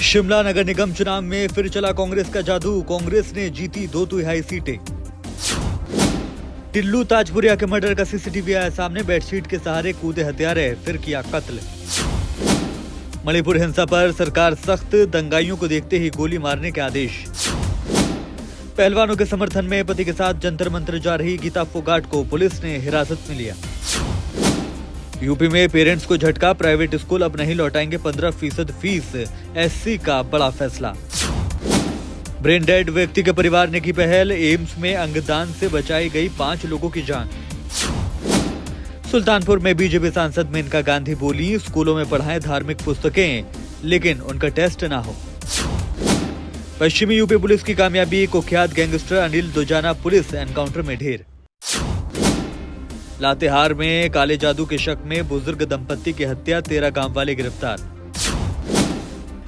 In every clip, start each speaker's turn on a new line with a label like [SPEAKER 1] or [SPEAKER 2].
[SPEAKER 1] शिमला नगर निगम चुनाव में फिर चला कांग्रेस का जादू। कांग्रेस ने जीती 2/3 सीटें। टिल्लू ताजपुरिया के मर्डर का सीसीटीवी आया सामने। बेडशीट के सहारे कूदे हत्यारे, फिर किया कत्ल। मणिपुर हिंसा पर सरकार सख्त, दंगाइयों को देखते ही गोली मारने के आदेश। पहलवानों के समर्थन में पति के साथ जंतर मंतर जा रही गीता फोगाट को पुलिस ने हिरासत में लिया। यूपी में पेरेंट्स को झटका, प्राइवेट स्कूल अब नहीं लौटाएंगे 15% फीस। एससी का बड़ा फैसला। ब्रेन डेड व्यक्ति के परिवार ने की पहल, एम्स में अंगदान से बचाई गई 5 लोगों की जान। सुल्तानपुर में बीजेपी सांसद मेनका गांधी बोली, स्कूलों में पढ़ाएं धार्मिक पुस्तकें, लेकिन उनका टेस्ट ना हो। पश्चिमी यूपी पुलिस की कामयाबी, कुख्यात gangster Anil Dujana police encounter में ढेर। लातेहार में काले जादू के शक में बुजुर्ग दंपत्ति की हत्या, 13 गांव वाले गिरफ्तार।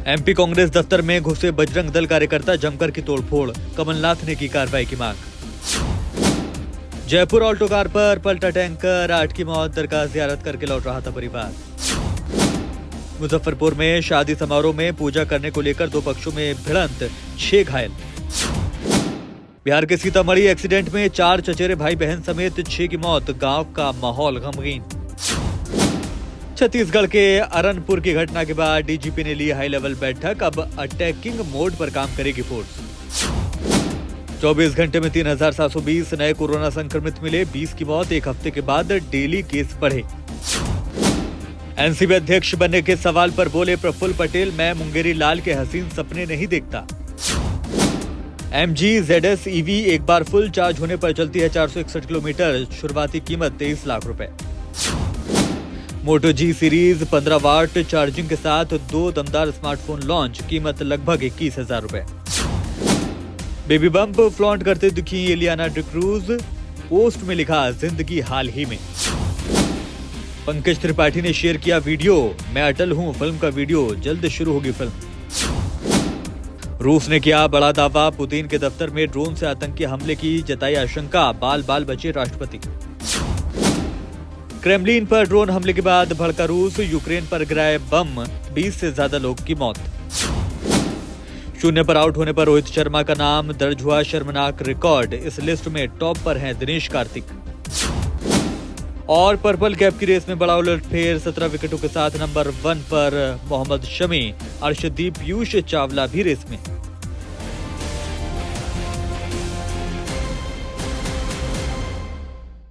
[SPEAKER 1] एमपी कांग्रेस दफ्तर में घुसे बजरंग दल कार्यकर्ता, जमकर की तोड़फोड़, कमलनाथ ने की कार्रवाई की मांग। जयपुर ऑल्टो कार पर पलटा टैंकर, 8 की मौत, दरगाह जियारत करके लौट रहा था परिवार। मुजफ्फरपुर में शादी समारोह में पूजा करने को लेकर 2 पक्षों में भिड़ंत, 6 घायल। बिहार के सीतामढ़ी एक्सीडेंट में 4 चचेरे भाई बहन समेत 6 की मौत, गांव का माहौल गमगीन। छत्तीसगढ़ के अरनपुर की घटना के बाद डीजीपी ने ली हाई लेवल बैठक, अब अटैकिंग मोड पर काम करेगी फोर्स। 24 घंटे में 3720 नए कोरोना संक्रमित मिले, 20 की मौत। 1 हफ्ते के बाद डेली केस बढ़े। एनसीबी अध्यक्ष बनने के सवाल पर बोले प्रफुल्ल पटेल, मैं मुंगेरी लाल के हसीन सपने नहीं देखता। MG ZS EV एक बार फुल चार्ज होने पर चलती है 461 किलोमीटर, शुरुआती कीमत 23 लाख रुपए। मोटो G सीरीज 15 वाट चार्जिंग के साथ 2 दमदार स्मार्टफोन लॉन्च, कीमत लगभग 21,000 रुपए। बेबी बम्प फ्लॉन्ट करते दिखी एलियाना डिक्रूज, पोस्ट में लिखा जिंदगी हाल ही में। पंकज त्रिपाठी ने शेयर किया वीडियो, मैं अटल हूं, फिल्म का वीडियो, जल्द शुरू होगी फिल्म। रूस ने किया बड़ा दावा, पुतिन के दफ्तर में ड्रोन से आतंकी हमले की जताई आशंका, बाल बाल बचे राष्ट्रपति। क्रेमलिन पर ड्रोन हमले के बाद भड़का रूस, यूक्रेन पर गिराए बम, 20 से ज्यादा लोग की मौत। शून्य पर आउट होने पर रोहित शर्मा का नाम दर्ज हुआ शर्मनाक रिकॉर्ड, इस लिस्ट में टॉप पर हैं दिनेश कार्तिक। और पर्पल कैप की रेस में बड़ा उलटफेर, 17 विकेटों के साथ नंबर 1 पर मोहम्मद शमी, अर्शदीप, पीयूष चावला भी रेस में।